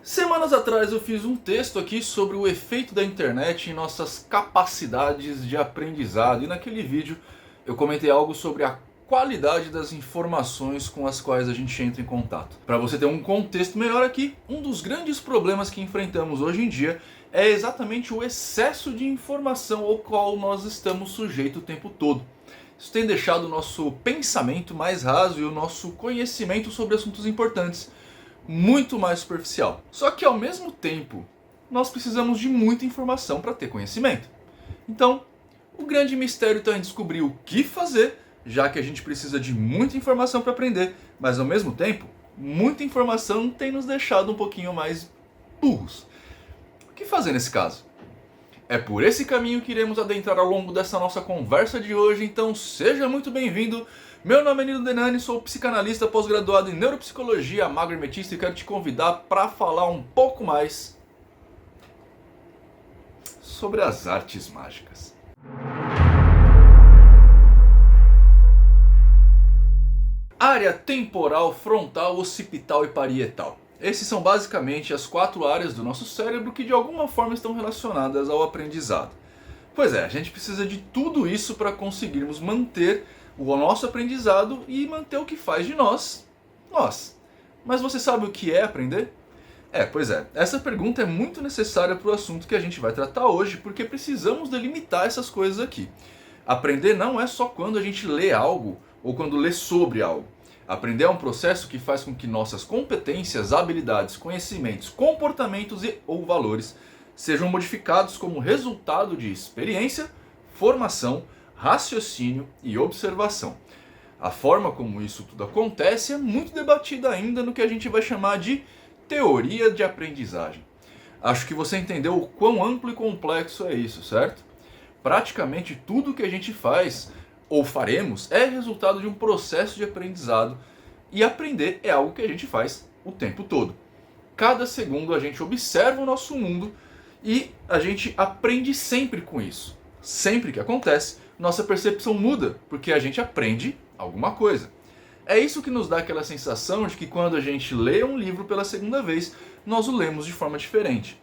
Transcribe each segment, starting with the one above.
Semanas atrás eu fiz um texto aqui sobre o efeito da internet em nossas capacidades de aprendizado. E naquele vídeo eu comentei algo sobre a qualidade das informações com as quais a gente entra em contato. Para você ter um contexto melhor aqui, um dos grandes problemas que enfrentamos hoje em dia é exatamente o excesso de informação ao qual nós estamos sujeitos o tempo todo. Isso tem deixado o nosso pensamento mais raso e o nosso conhecimento sobre assuntos importantes muito mais superficial. Só que ao mesmo tempo, nós precisamos de muita informação para ter conhecimento. Então, o grande mistério está em descobrir o que fazer, já que a gente precisa de muita informação para aprender, mas ao mesmo tempo, muita informação tem nos deixado um pouquinho mais burros. O que fazer nesse caso? É por esse caminho que iremos adentrar ao longo dessa nossa conversa de hoje, então seja muito bem-vindo. Meu nome é Nilo Denani, sou psicanalista pós-graduado em neuropsicologia, magro hermetista, e quero te convidar para falar um pouco mais sobre as artes mágicas. Área temporal, frontal, occipital e parietal. Esses são basicamente as 4 áreas do nosso cérebro que de alguma forma estão relacionadas ao aprendizado. Pois é, a gente precisa de tudo isso para conseguirmos manter o nosso aprendizado e manter o que faz de nós. Mas você sabe o que é aprender? Pois é, essa pergunta é muito necessária para o assunto que a gente vai tratar hoje, porque precisamos delimitar essas coisas aqui. Aprender não é só quando a gente lê algo ou quando lê sobre algo. Aprender é um processo que faz com que nossas competências, habilidades, conhecimentos, comportamentos ou valores sejam modificados como resultado de experiência, formação, raciocínio e observação. A forma como isso tudo acontece é muito debatida ainda no que a gente vai chamar de teoria de aprendizagem. Acho que você entendeu o quão amplo e complexo é isso, certo? Praticamente tudo que a gente faz ou faremos é resultado de um processo de aprendizado, e aprender é algo que a gente faz o tempo todo. Cada segundo a gente observa o nosso mundo e a gente aprende sempre com isso. Sempre que acontece, nossa percepção muda, porque a gente aprende alguma coisa. É isso que nos dá aquela sensação de que quando a gente lê um livro pela segunda vez, nós o lemos de forma diferente.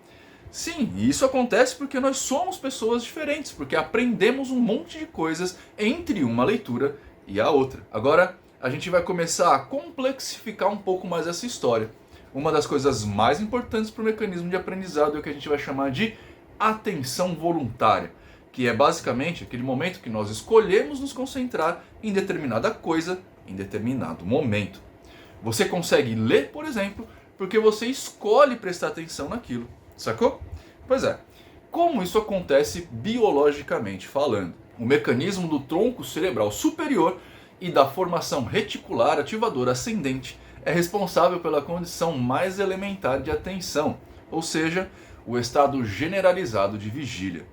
Sim, e isso acontece porque nós somos pessoas diferentes, porque aprendemos um monte de coisas entre uma leitura e a outra. Agora, a gente vai começar a complexificar um pouco mais essa história. Uma das coisas mais importantes para o mecanismo de aprendizado é o que a gente vai chamar de atenção voluntária, que é basicamente aquele momento que nós escolhemos nos concentrar em determinada coisa em determinado momento. Você consegue ler, por exemplo, porque você escolhe prestar atenção naquilo. Sacou? Pois é. Como isso acontece biologicamente falando? O mecanismo do tronco cerebral superior e da formação reticular ativadora ascendente é responsável pela condição mais elementar de atenção, ou seja, o estado generalizado de vigília.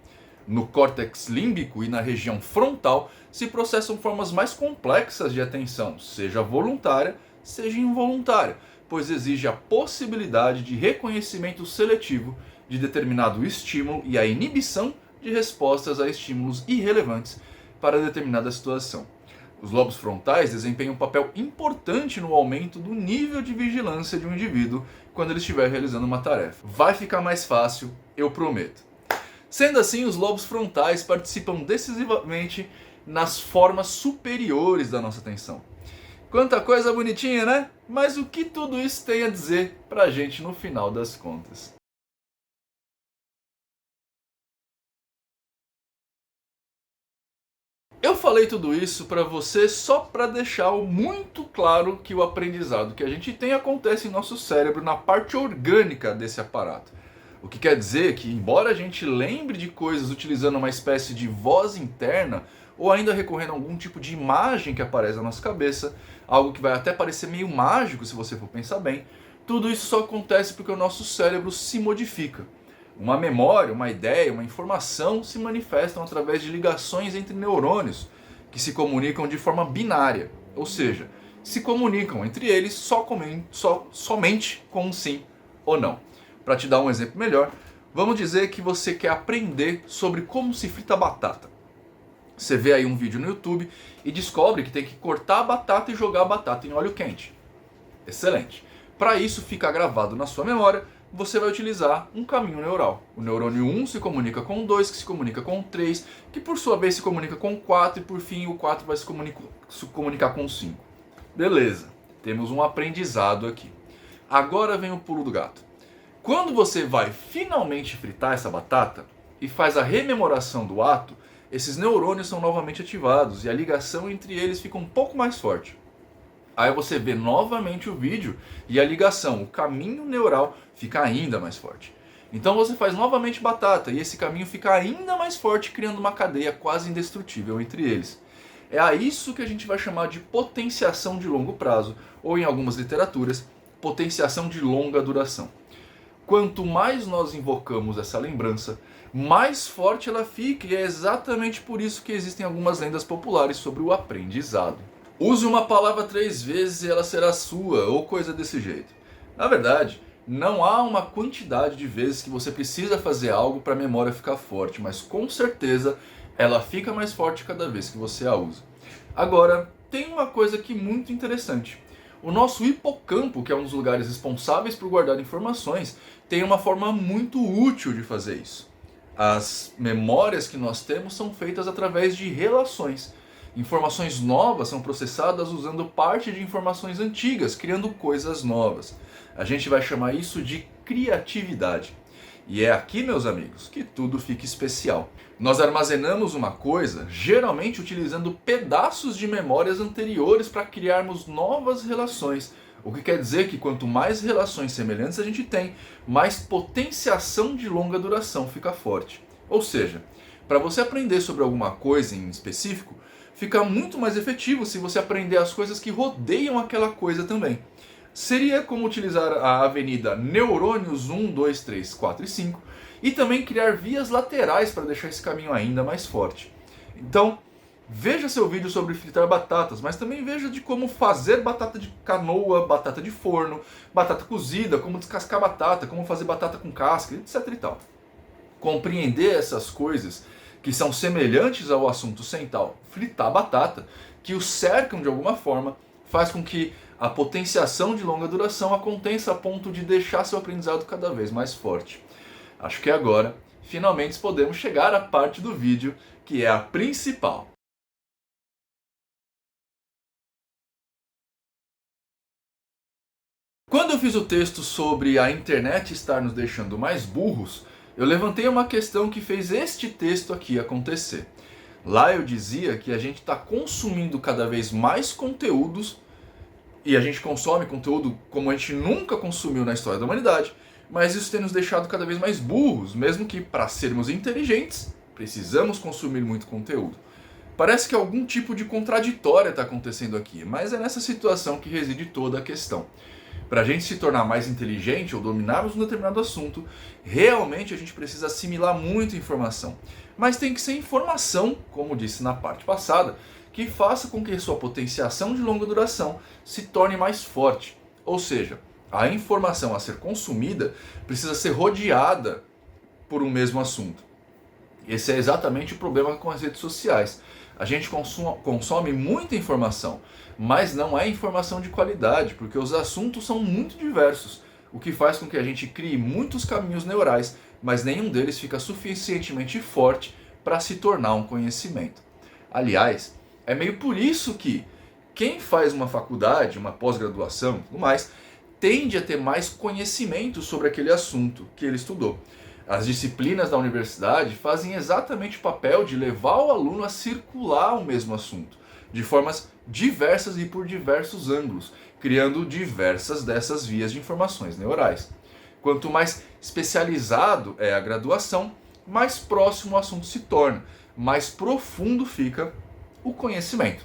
No córtex límbico e na região frontal se processam formas mais complexas de atenção, seja voluntária, seja involuntária, pois exige a possibilidade de reconhecimento seletivo de determinado estímulo e a inibição de respostas a estímulos irrelevantes para determinada situação. Os lobos frontais desempenham um papel importante no aumento do nível de vigilância de um indivíduo quando ele estiver realizando uma tarefa. Vai ficar mais fácil, eu prometo. Sendo assim, os lobos frontais participam decisivamente nas formas superiores da nossa atenção. Quanta coisa bonitinha, né? Mas o que tudo isso tem a dizer pra gente no final das contas? Eu falei tudo isso pra você só pra deixar muito claro que o aprendizado que a gente tem acontece em nosso cérebro, na parte orgânica desse aparato. O que quer dizer que, embora a gente lembre de coisas utilizando uma espécie de voz interna, ou ainda recorrendo a algum tipo de imagem que aparece na nossa cabeça, algo que vai até parecer meio mágico se você for pensar bem, tudo isso só acontece porque o nosso cérebro se modifica. Uma memória, uma ideia, uma informação se manifestam através de ligações entre neurônios que se comunicam de forma binária, ou seja, se comunicam entre eles somente com um sim ou não. Para te dar um exemplo melhor, vamos dizer que você quer aprender sobre como se frita batata. Você vê aí um vídeo no YouTube e descobre que tem que cortar a batata e jogar a batata em óleo quente. Excelente. Para isso fica gravado na sua memória você vai utilizar um caminho neural. O neurônio 1 se comunica com o 2, que se comunica com o 3, que por sua vez se comunica com o 4, e por fim o 4 vai se comunicar com o 5. Beleza, temos um aprendizado aqui. Agora vem o pulo do gato. Quando você vai finalmente fritar essa batata e faz a rememoração do ato, esses neurônios são novamente ativados e a ligação entre eles fica um pouco mais forte. Aí você vê novamente o vídeo e a ligação, o caminho neural fica ainda mais forte. Então você faz novamente batata e esse caminho fica ainda mais forte, criando uma cadeia quase indestrutível entre eles. É a isso que a gente vai chamar de potenciação de longo prazo, ou em algumas literaturas, potenciação de longa duração. Quanto mais nós invocamos essa lembrança, mais forte ela fica, e é exatamente por isso que existem algumas lendas populares sobre o aprendizado. Use uma palavra 3 vezes e ela será sua, ou coisa desse jeito. Na verdade, não há uma quantidade de vezes que você precisa fazer algo para a memória ficar forte, mas com certeza ela fica mais forte cada vez que você a usa. Agora, tem uma coisa aqui muito interessante. O nosso hipocampo, que é um dos lugares responsáveis por guardar informações, tem uma forma muito útil de fazer isso. As memórias que nós temos são feitas através de relações. Informações novas são processadas usando parte de informações antigas, criando coisas novas. A gente vai chamar isso de criatividade. E é aqui, meus amigos, que tudo fica especial. Nós armazenamos uma coisa, geralmente utilizando pedaços de memórias anteriores para criarmos novas relações. O que quer dizer que quanto mais relações semelhantes a gente tem, mais potenciação de longa duração fica forte. Ou seja, para você aprender sobre alguma coisa em específico, fica muito mais efetivo se você aprender as coisas que rodeiam aquela coisa também. Seria como utilizar a avenida neurônios 1, 2, 3, 4 e 5 e também criar vias laterais para deixar esse caminho ainda mais forte. Então, veja seu vídeo sobre fritar batatas, mas também veja de como fazer batata de canoa, batata de forno, batata cozida, como descascar batata, como fazer batata com casca, etc e tal. Compreender essas coisas que são semelhantes ao assunto central, fritar batata, que o cercam de alguma forma, faz com que a potenciação de longa duração aconteça a ponto de deixar seu aprendizado cada vez mais forte. Acho que agora, finalmente podemos chegar à parte do vídeo que é a principal. Quando eu fiz o texto sobre a internet estar nos deixando mais burros, eu levantei uma questão que fez este texto aqui acontecer. Lá eu dizia que a gente está consumindo cada vez mais conteúdos, e a gente consome conteúdo como a gente nunca consumiu na história da humanidade, mas isso tem nos deixado cada vez mais burros, mesmo que para sermos inteligentes, precisamos consumir muito conteúdo. Parece que algum tipo de contraditória está acontecendo aqui, mas é nessa situação que reside toda a questão. Para a gente se tornar mais inteligente ou dominarmos um determinado assunto, realmente a gente precisa assimilar muita informação. Mas tem que ser informação, como disse na parte passada, que faça com que sua potenciação de longa duração se torne mais forte. Ou seja, a informação a ser consumida precisa ser rodeada por um mesmo assunto. Esse é exatamente o problema com as redes sociais. A gente consome muita informação, mas não é informação de qualidade, porque os assuntos são muito diversos, o que faz com que a gente crie muitos caminhos neurais, mas nenhum deles fica suficientemente forte para se tornar um conhecimento. Aliás, é meio por isso que quem faz uma faculdade, uma pós-graduação e tudo mais, tende a ter mais conhecimento sobre aquele assunto que ele estudou. As disciplinas da universidade fazem exatamente o papel de levar o aluno a circular o mesmo assunto, de formas diversas e por diversos ângulos, criando diversas dessas vias de informações neurais. Quanto mais especializado é a graduação, mais próximo o assunto se torna, mais profundo fica o conhecimento.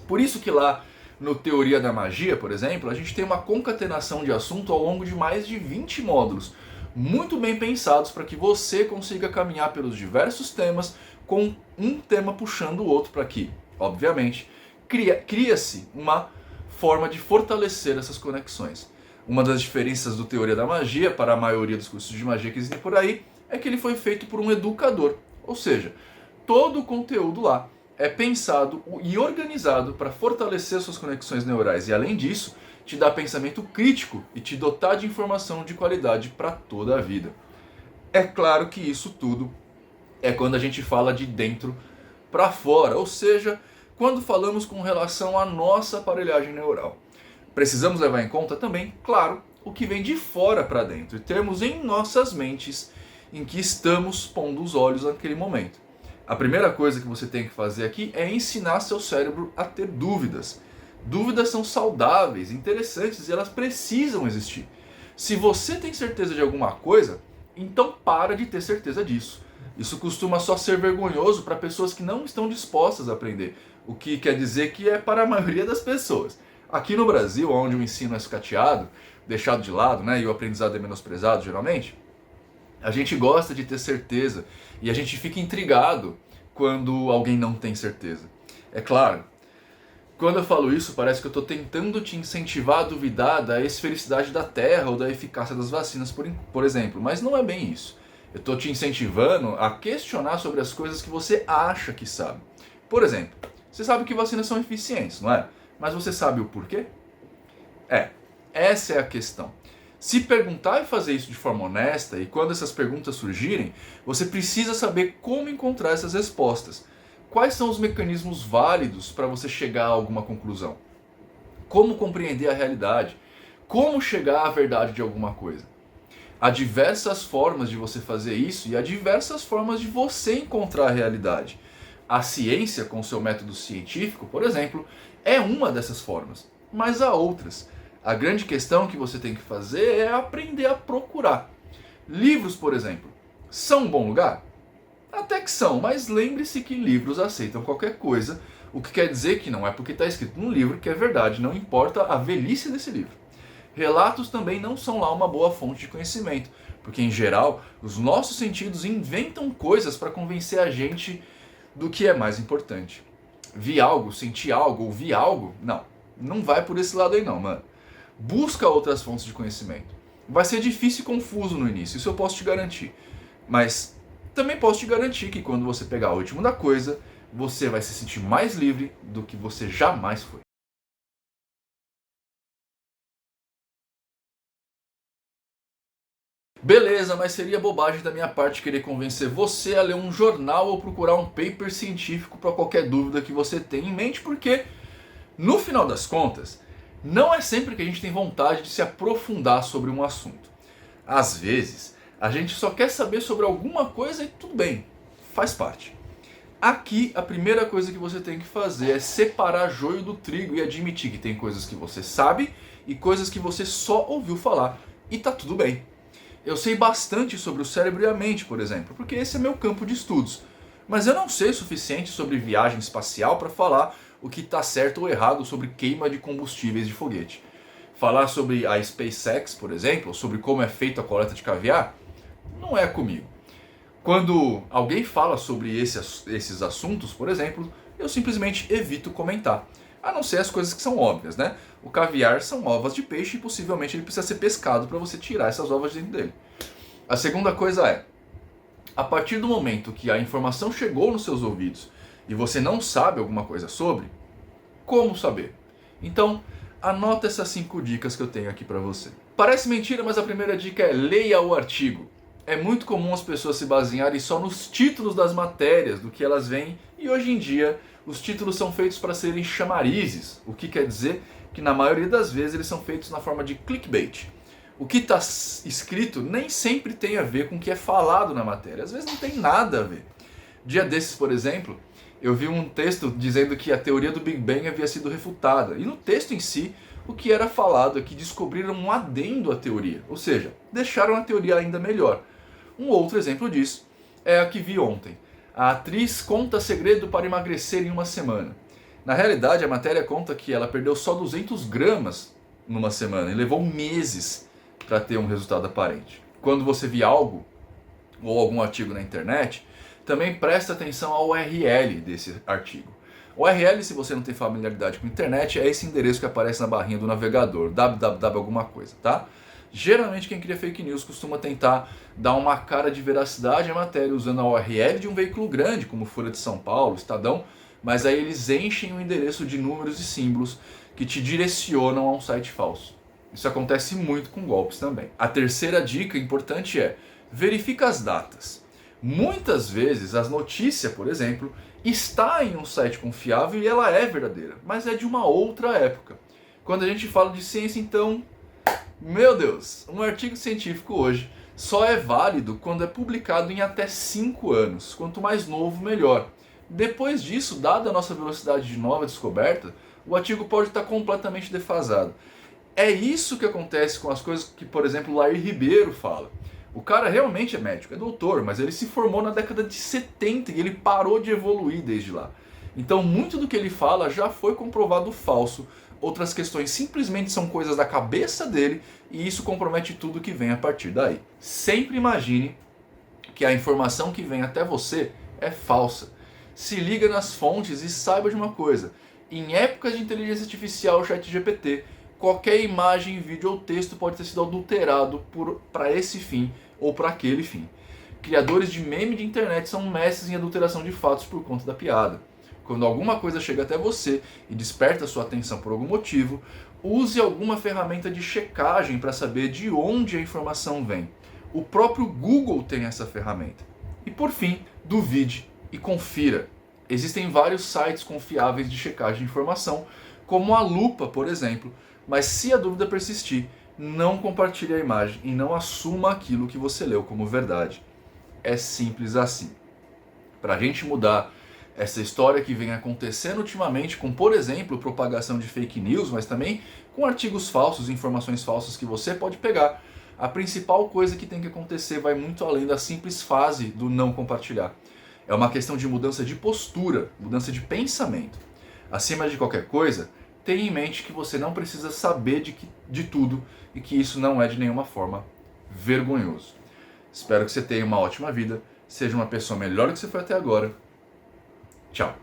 Por isso que lá no Teoria da Magia, por exemplo, a gente tem uma concatenação de assunto ao longo de mais de 20 módulos, muito bem pensados para que você consiga caminhar pelos diversos temas, com um tema puxando o outro para que, obviamente, cria-se uma forma de fortalecer essas conexões. Uma das diferenças do Teoria da Magia para a maioria dos cursos de magia que existem por aí é que ele foi feito por um educador, ou seja, todo o conteúdo lá é pensado e organizado para fortalecer suas conexões neurais e, além disso, te dar pensamento crítico e te dotar de informação de qualidade para toda a vida. É claro que isso tudo é quando a gente fala de dentro para fora, ou seja, quando falamos com relação à nossa aparelhagem neural. Precisamos levar em conta também, claro, o que vem de fora para dentro e termos em nossas mentes em que estamos pondo os olhos naquele momento. A primeira coisa que você tem que fazer aqui é ensinar seu cérebro a ter dúvidas. Dúvidas são saudáveis, interessantes e elas precisam existir. Se você tem certeza de alguma coisa, então para de ter certeza disso. Isso costuma só ser vergonhoso para pessoas que não estão dispostas a aprender, o que quer dizer que é para a maioria das pessoas. Aqui no Brasil, onde o ensino é sucateado, deixado de lado, né, e o aprendizado é menosprezado geralmente, a gente gosta de ter certeza e a gente fica intrigado quando alguém não tem certeza. É claro, quando eu falo isso, parece que eu estou tentando te incentivar a duvidar da esfericidade da Terra ou da eficácia das vacinas, por exemplo, mas não é bem isso. Eu estou te incentivando a questionar sobre as coisas que você acha que sabe. Por exemplo, você sabe que vacinas são eficientes, não é? Mas você sabe o porquê? Essa é a questão. Se perguntar e fazer isso de forma honesta, e quando essas perguntas surgirem, você precisa saber como encontrar essas respostas. Quais são os mecanismos válidos para você chegar a alguma conclusão? Como compreender a realidade? Como chegar à verdade de alguma coisa? Há diversas formas de você fazer isso e há diversas formas de você encontrar a realidade. A ciência, com seu método científico, por exemplo, é uma dessas formas, mas há outras. A grande questão que você tem que fazer é aprender a procurar. Livros, por exemplo, são um bom lugar? Até que são, mas lembre-se que livros aceitam qualquer coisa, o que quer dizer que não é porque está escrito no livro que é verdade, não importa a velhice desse livro. Relatos também não são lá uma boa fonte de conhecimento, porque em geral os nossos sentidos inventam coisas para convencer a gente do que é mais importante. Vi algo, senti algo, ouvi algo? Não vai por esse lado aí não, mano. Busca outras fontes de conhecimento. Vai ser difícil e confuso no início, isso eu posso te garantir. Mas também posso te garantir que quando você pegar o ritmo da coisa, você vai se sentir mais livre do que você jamais foi. Beleza, mas seria bobagem da minha parte querer convencer você a ler um jornal ou procurar um paper científico para qualquer dúvida que você tenha em mente, porque, no final das contas, não é sempre que a gente tem vontade de se aprofundar sobre um assunto. Às vezes, a gente só quer saber sobre alguma coisa e tudo bem, faz parte. Aqui, a primeira coisa que você tem que fazer é separar joio do trigo e admitir que tem coisas que você sabe e coisas que você só ouviu falar, e tá tudo bem. Eu sei bastante sobre o cérebro e a mente, por exemplo, porque esse é meu campo de estudos. Mas eu não sei o suficiente sobre viagem espacial para falar o que está certo ou errado sobre queima de combustíveis de foguete. Falar sobre a SpaceX, por exemplo, sobre como é feita a coleta de caviar, não é comigo. Quando alguém fala sobre esses assuntos, por exemplo, eu simplesmente evito comentar. A não ser as coisas que são óbvias, né? O caviar são ovas de peixe e possivelmente ele precisa ser pescado para você tirar essas ovas de dentro dele. A segunda coisa é, a partir do momento que a informação chegou nos seus ouvidos e você não sabe alguma coisa sobre, como saber? Então, anota essas 5 dicas que eu tenho aqui para você. Parece mentira, mas a primeira dica é leia o artigo. É muito comum as pessoas se basearem só nos títulos das matérias, do que elas veem, e hoje em dia os títulos são feitos para serem chamarizes, o que quer dizer que na maioria das vezes eles são feitos na forma de clickbait. O que está escrito nem sempre tem a ver com o que é falado na matéria, às vezes não tem nada a ver. Dia desses, por exemplo, eu vi um texto dizendo que a teoria do Big Bang havia sido refutada, e no texto em si, o que era falado é que descobriram um adendo à teoria, ou seja, deixaram a teoria ainda melhor. Um outro exemplo disso é a que vi ontem. A atriz conta segredo para emagrecer em uma semana. Na realidade, a matéria conta que ela perdeu só 200 gramas numa semana e levou meses para ter um resultado aparente. Quando você vê algo ou algum artigo na internet, também presta atenção ao URL desse artigo. O URL, se você não tem familiaridade com a internet, é esse endereço que aparece na barrinha do navegador, www alguma coisa, tá? Geralmente quem cria fake news costuma tentar dar uma cara de veracidade à matéria usando a URL de um veículo grande, como Folha de São Paulo, Estadão, mas aí eles enchem o endereço de números e símbolos que te direcionam a um site falso. Isso acontece muito com golpes também. A terceira dica importante é: verifica as datas. Muitas vezes a notícia, por exemplo, está em um site confiável e ela é verdadeira, mas é de uma outra época. Quando a gente fala de ciência, então, meu Deus, um artigo científico hoje só é válido quando é publicado em até 5 anos. Quanto mais novo, melhor. Depois disso, dada a nossa velocidade de nova descoberta, o artigo pode estar completamente defasado. É isso que acontece com as coisas que, por exemplo, Lair Ribeiro fala. O cara realmente é médico, é doutor, mas ele se formou na década de 70 e ele parou de evoluir desde lá. Então muito do que ele fala já foi comprovado falso. Outras questões simplesmente são coisas da cabeça dele e isso compromete tudo que vem a partir daí. Sempre imagine que a informação que vem até você é falsa. Se liga nas fontes e saiba de uma coisa: em épocas de inteligência artificial, ChatGPT, qualquer imagem, vídeo ou texto pode ter sido adulterado para esse fim ou para aquele fim. Criadores de meme de internet são mestres em adulteração de fatos por conta da piada. Quando alguma coisa chega até você e desperta sua atenção por algum motivo, use alguma ferramenta de checagem para saber de onde a informação vem. O próprio Google tem essa ferramenta. E por fim, duvide e confira. Existem vários sites confiáveis de checagem de informação, como a Lupa, por exemplo, mas se a dúvida persistir, não compartilhe a imagem e não assuma aquilo que você leu como verdade. É simples assim. Para a gente mudar essa história que vem acontecendo ultimamente com, por exemplo, propagação de fake news, mas também com artigos falsos, informações falsas que você pode pegar, a principal coisa que tem que acontecer vai muito além da simples fase do não compartilhar. É uma questão de mudança de postura, mudança de pensamento. Acima de qualquer coisa, tenha em mente que você não precisa saber de tudo e que isso não é de nenhuma forma vergonhoso. Espero que você tenha uma ótima vida, seja uma pessoa melhor do que você foi até agora. Tchau.